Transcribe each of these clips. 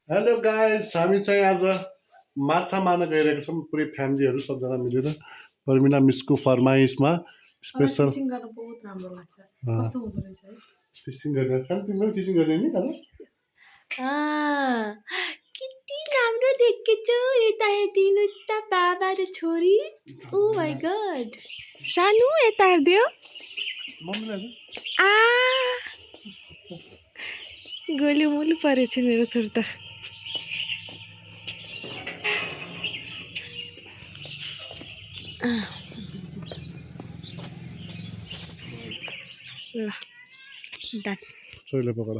Hello guys, हामी चाहिँ आज माछा मार्न गइरहेका छौँ पुरै फ्यामिलीहरू सबजना मिलेर पर्मिना मिसको फरमाइसमा स्पेसल फिसिङ गर्न बहुत राम्रो लाग्छ कस्तो हुँदो रहेछ है फिसिङ गरेर छन्। तिम्रो फिसिङ गर्ने नि आज कति राम्रो देखेछु यता हेरिदिनुहोस् त बाबा र छोरी ओ माई गड सानो यता हेरिदियो मम्मीलाई आ गोलु मोलु परेछ मेरो छोरी त ल डन छोरीले पकाएर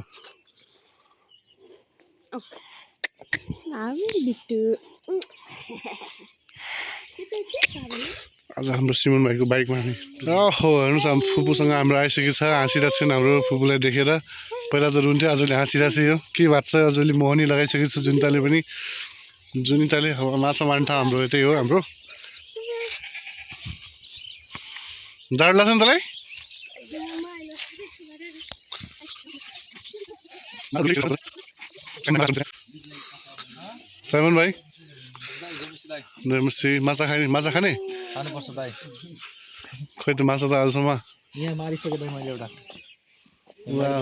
हामी बिट्टु आज हाम्रो सिमन भाइको बाइकमा हामी ओहो हेर्नुहोस् हाम्रो फुपूसँग हाम्रो आइसकेको छ। हाँसिरहेको छन् हाम्रो फुपूलाई देखेर। पहिला त रुन्थ्यो, आजले हाँसिरहेको छ। यो के भएको छ, आजले मोहनी लगाइसकेको छ जुनिताले पनि। जुनिताले माछा मार्ने ठाउँ हाम्रो यतै हो। हाम्रो जाडो लाग्छ नि तँलाई? साइमन भाइ माछा खाने? माछा खाने खानुपर्छ दाइ। खोइ त माछा त अहिलेसम्म यहाँ मारिसके दाइ मैले एउटा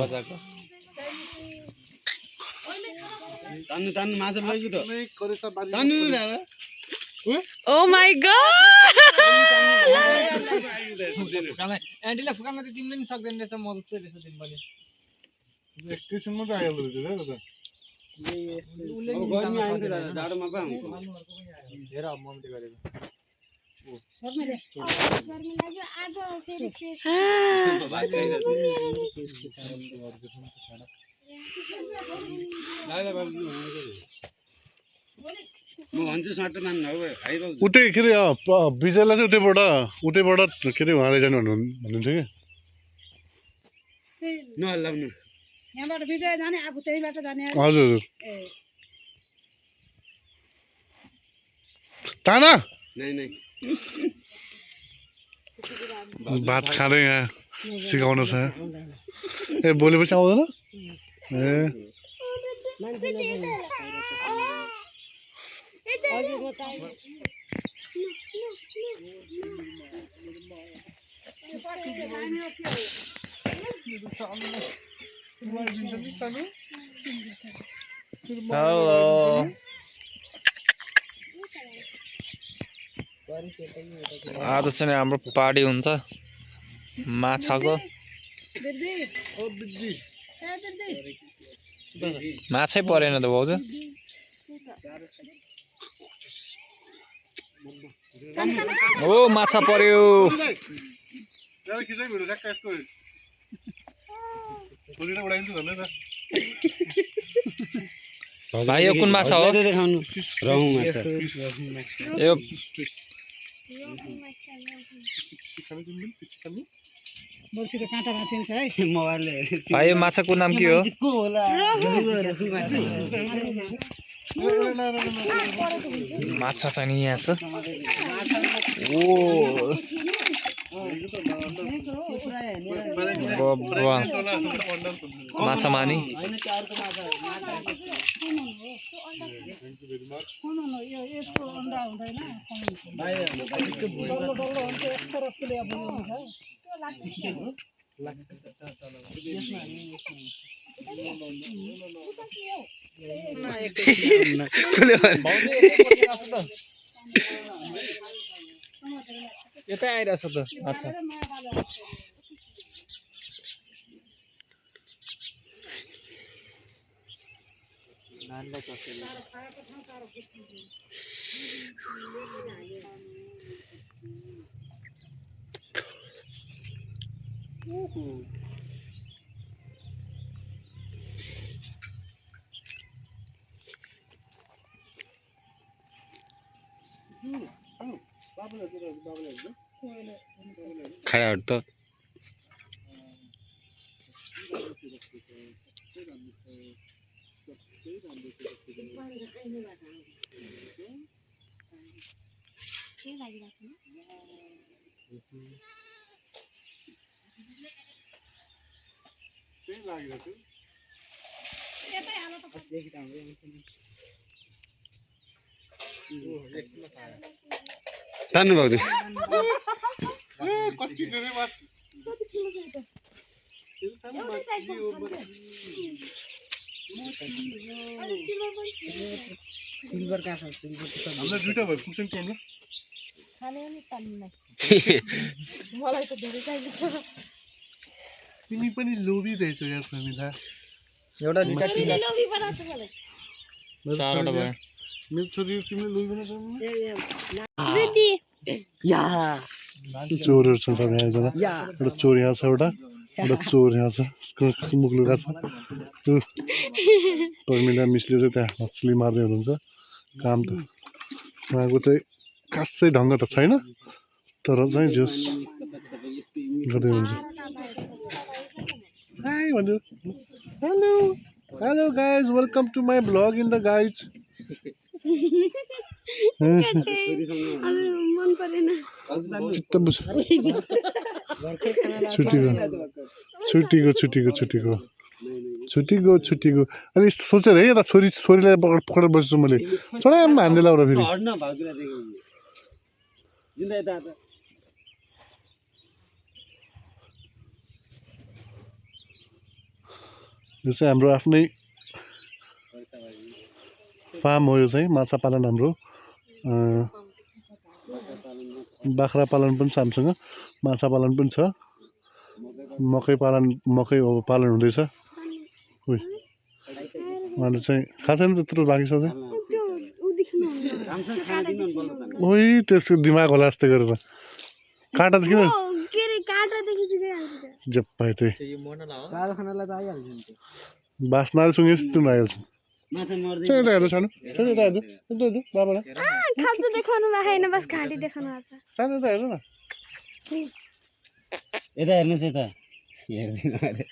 बजाएको। तान्नु तान्नु माछा लैजु त तान्नु दादा। ओ माई गॉड एन्टीलाई फुकाल्न त तिमीले नि सक्दैन रहेछ, म जस्तै रहेछ तिमी पनि। एकैछिन मात्रै आइहाल्दो रहेछ दादा। गर्मी आयो नि त दादा, जाडोमा पो आउँछ। हेर अब मम्मीले गरेको। म भन्छु सर्ट मान्नु हो खाइरहेको उतै के अरे विजयलाई चाहिँ उतैबाट के अरे उहाँ लैजानु भन्नुहुन्थ्यो कि नहल्लाउनु। यहाँबाट विजय जाने आफू त्यहीबाट जाने हजुर हजुर ताना नै नै भात खाँदै यहाँ सिकाउनु छ। ए बोलेपछि आउँदैन ए हेलो। आज चाहिँ हाम्रो पार्टी हुन्छ माछाको। माछै परेन त भाउजू। ओ माछा पर्यो। भाइ यो कुन माछा हो? रहु माछा। यो बल्छीको काँटा भाँचिन्छ है। मोबाइलले भाइ यो माछाको नाम के हो? माछा चाहिँ नि यहाँ छ। ओ माछा मानी यसको अन्डा हुँदैन डल्लो डल्लो हुन्छ यस्तो रक्तले अब हुन्छ यतै आइरहेछ त माछा। खायो त यतै हाल त तान्नु भएको सिल्भर कहाँ छ सिल्भर हामीलाई दुईटा भयो पुग्छ नि टोलमा खाने पनि तान्नु मलाई त धेरै चाहिन्छ तिमी पनि लोभी रहेछौ यार प्रमिला एउटा लिटर तिमीले लोभी बनाउँछ मलाई चारवटा भयो मेरो छोरी तिमीले लोभी बनाउँछौ वृद्धि चोरहरू छ सबै एकजना एउटा चोर यहाँ छ एउटा चोर यहाँ छ उसको मुख लुगा छ त्यो प्रमिला मिसले चाहिँ त्यहाँ मछली मार्दै हुनुहुन्छ काम त उहाँको चाहिँ खासै ढङ्ग त छैन तर चाहिँ जोस गर्दै हुन्छ हाई भन्नु hello hello guys welcome to my blog in the guys मन परेन चित्त बुझ छुट्टीको अनि सोचेर है यता छोरीलाई पक्रेर बसेछु मैले चढाइमा हान्दै लाउरा फेरि यो चाहिँ हाम्रो आफ्नै फार्म हो यो चाहिँ माछा पालन हाम्रो बाख्रा पालन पनि छ हामीसँग माछा पालन पनि छ मकै पालन हुँदैछ उहाँले चाहिँ खाएको छैन त्यत्रो बाँकी छ ओइ त्यसको दिमाग होला जस्तै गरेर काँटा देखिन जेप्पाइ त्यही बास्नाले सुँगेछ तिम्रो आइहाल्छ हेर्नु सानो बाबालाई खाजा देखाउनु भएन बस घाँटी देखाउनु भएको छ सानो त हेर्नु न यता हेर्नुहोस् यता हेर्दिनँ अरे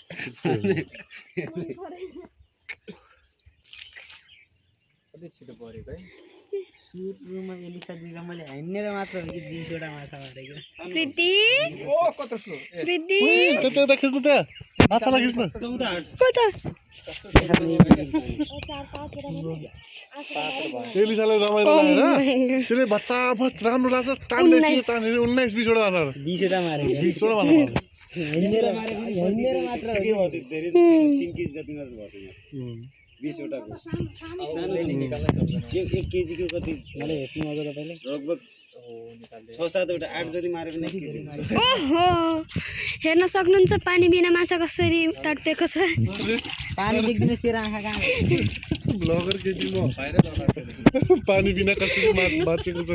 कति छिटो परेको है सुरुमा एलिसा दिदीलाई मैले हान्नेर मात्र हो कि 20 वटा माछा मारेको प्रीति ओ कत्रो स्लो प्रीति त्यता खिच्नु त्यहाँ माछालाई खिच्नु कता एलिसालाई रमाइलो लागेर त्यसले बच्चा बच राम्रो लाग्छ तान्दै 19-20 वटा माछा 20 वटा मारे 20 वटा माछा हान्नेर मात्र हो कि धेरै 3 केजी जति मात्र भयो 20 वटा यो 1 केजी को कति मलाई हेर्नु आउँछ तपाईले लगभग 6-7 वटा 8 जति मारे पनि 1 केजी ओहो हेर्न सक्नुहुन्छ पानी बिना माछा कसरी तडपेको छ पानी देख्दिनस् तेरो आँखा कहाँ ब्लगर केटी म पानी बिना कसरी माछ बाँचेको छ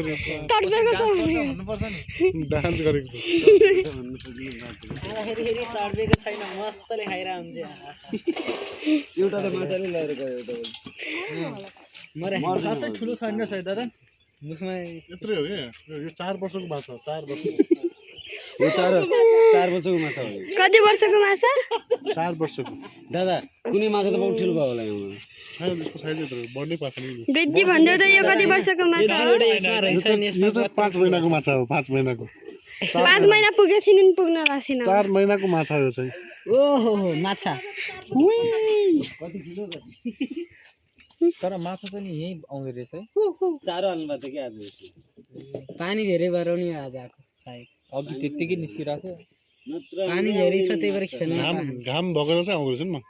तडपेको छ भन्नुपर्छ नि डान्स गरेको छ फेरि तडपेको छैन मस्तले खाइरा हुन्छ एउटा त माछाले लिएर गयो त मरे खासै ठुलो छैन रहेछ है दादा मुखमा यत्रै हो क्या यो 4 वर्षको माछा हो 4 वर्ष यो 4 वर्षको माछा हो कति वर्षको माछा 4 वर्षको दादा कुनै माछा त बहुत ठुलो भयो होला यहाँ छैन त्यसको साइज यत्रो बढ्नै पाएको छैन वृद्धि भन्दै त यो कति वर्षको माछा हो यो चाहिँ 5 महिनाको माछा हो 5 महिनाको 5 महिना पुगेपछि नि पुग्न लाग्छिन 4 महिनाको माछा हो यो चाहिँ ओहो माछा तर माछा चाहिँ नि यही आउँदै रहेछ है चारो हाल्नु भएको थियो कि आज पानी धेरै भएर नि आज आएको सायद अघि त्यत्तिकै निस्किरहेको थियो नत्र पानी धेरै छ त्यही भएर खेल्नु घाम भएकोले चाहिँ आउँदो रहेछ नि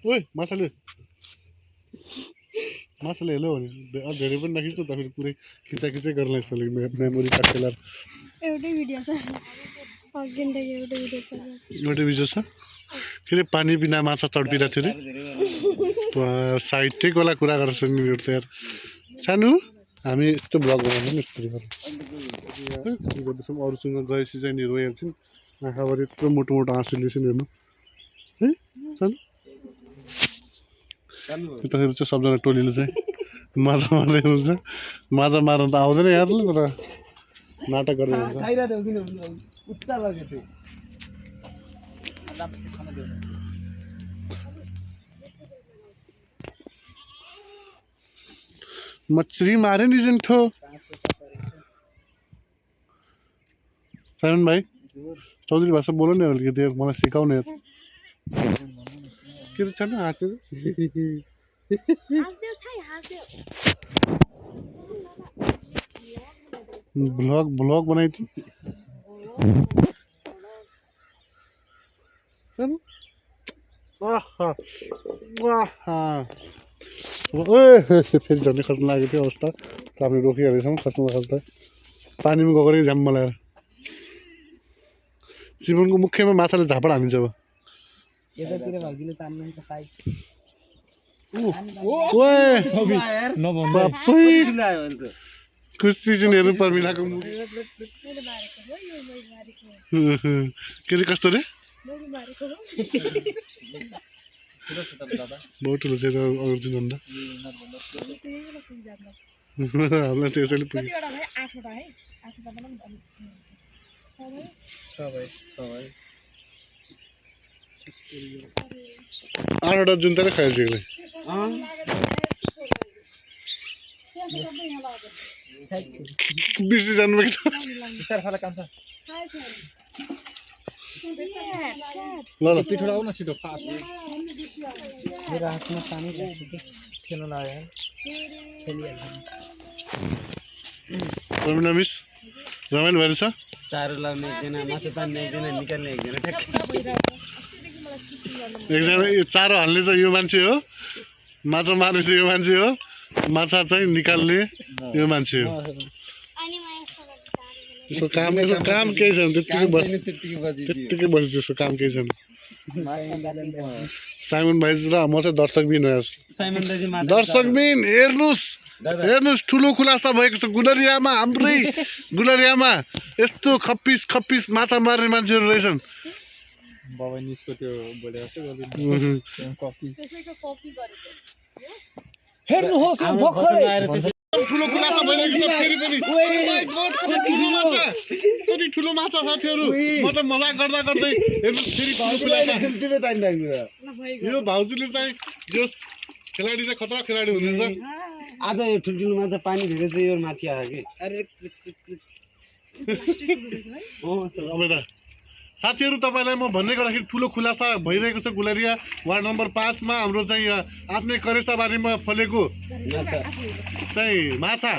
ओइ माछाले हेलो भने धेरै पनि नखिच्नु त फेरि पुरै खिचाखिचै गर्न लाग्छ मेमोरी कार्ड खेलाएर एउटै भिडियो छ अघिदेखि एउटै भिडियो छ एउटै भिडियो छ फेरि पानी बिना माछा तडपिरहेको थियो अरे साहित्यिकवाला कुरा गर्छ नि यो त यार सानो हामी यस्तो ब्लग बनाउँछौँ नि यस्तो गर्दैछौँ अरूसँग गएपछि चाहिँ नि रोइहाल्छन् आँखाभरि यत्रो मोटो मोटो आँसु लिएछन् हेर्नु है सानो यताखेरि चाहिँ सबजना टोलीले चाहिँ माछा मार्दै हुन्छ माछा मार्न त आउँदैन यारले तर नाटक गर्दै हुन्छ मछली मारे नि जिन्ठो साइमन भाइ चौधरी भाषा बोल्नु नि अलिकति मलाई सिकाउने के छ नि हाँस्यो हाँस्देऊ छै हाँस्देऊ ब्लॉग बनाई थी फेरि झन्डै खस्न लागेको थियो अवस्था त हामीले रोकिहालेछौँ खस्नु खस्दा पानीमा गएको झ्याम मलाएर जीवनको मुख्यमा माछाले झापड हानिन्छ अब यतातिर भागिले तान्नु त साइड कुछ सिजनहरू पर्मिलाको के अरे कस्तो रे बहुत ठुलो थियो अर्जुन भन्दा हामीलाई त्यसैले पुग्यो 8वटा जुन्ताले खाएछ एक्लै बिर्सी जानु बिस्तार फाला कान्छ ल ल पिठोडा आउन छिटो फास्ट मेरो हातमा पानी खेल्न लाग्यो पर्मिला मिस रमाइलो भएर छ चारो लाउने एकजना माछा तान्ने एकजना निकाल्ने एकजना एकजना यो चारो हाल्ने चाहिँ यो मान्छे हो माछा मार्ने चाहिँ यो मान्छे हो माछा चाहिँ निकाल्ने यो मान्छे हो यसको काम केही छैन त्यत्तिकै बसेछ यसको काम केही छैन साइमन भाइ र म चाहिँ दर्शकबिन हो साइमन दाइजी माछा दर्शकबिन हेर्नुहोस् ठुलो खुलासा भएको छ गुलरियामा हाम्रै गुलरियामा यस्तो खप्पिस खप्पिस माछा मार्ने मान्छेहरू रहेछन् बाबा निस्को त्यो बोलेको हेर्नुहोस् ठुलो खुलासा भइरहेको छ फेरि पनि कति ठुलो माछा साथीहरू म त मजाक गर्दा गर्दै हेर्नुहोस् फेरि ठुलो खुलासा यो भाउजूले चाहिँ जस खेलाडी चाहिँ खतरा खेलाडी हुनुहुन्छ आज यो ठुल्ठुलो माछा पानी धेरै चाहिँ यो माथि आयो कि अब त साथीहरू तपाईँलाई म भन्ने गर्दाखेरि ठुलो खुलासा भइरहेको छ गुलरिया वार्ड नम्बर 5 मा हाम्रो चाहिँ आफ्नै करेसाबारीमा फलेको चाहिँ माछा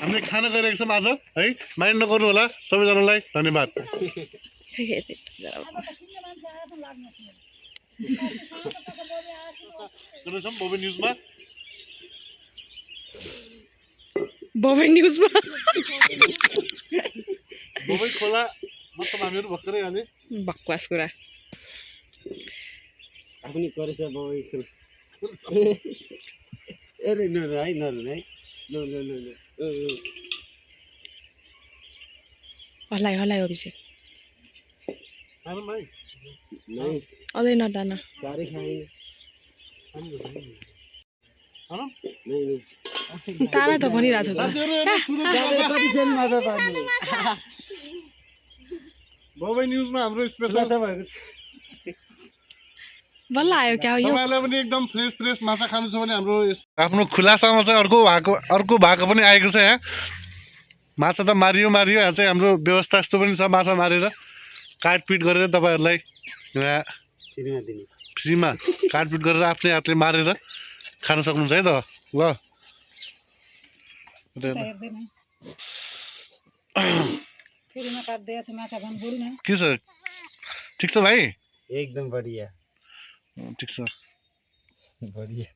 हामीले खान गइरहेको छौँ आज है माइन्ड नगर्नु होला सबैजनालाई धन्यवाद बोबे न्युजमा बोबे खोला मतलब हामीहरू भर्खरै हाले बकवास कुरा आफ्नै करेछ बाउ अरे न है न है हल्लाइ अभिषेक खानु भाइ नहीं अझै नदाना सारे खाएंगे खानु नहीं तारा त भनिरहेको छ साथीहरू हेर्नु ठुलो कति सेल माछा पार्ने बोबे न्युजमा हाम्रो स्पेशल भएको बल्ल आयो क्या यो तपाईलाई पनि एकदम फ्रेस माछा खानु छ भने हाम्रो आफ्नो खुलासामा चाहिँ अर्को भाग पनि आएको छ यहाँ माछा त मारियो यहाँ चाहिँ हाम्रो व्यवस्था यस्तो पनि छ माछा मारेर काटपिट गरेर तपाईहरुलाई यहाँ फ्रीमा काटपिट गरेर आफ्नै हातले मारेर खान सक्नुहुन्छ है त ल फ्रीमा काट्दै छ माछा खान बोल्नु न के छ ठीक छ भाइ एकदम बढिया ठीक छ बढिया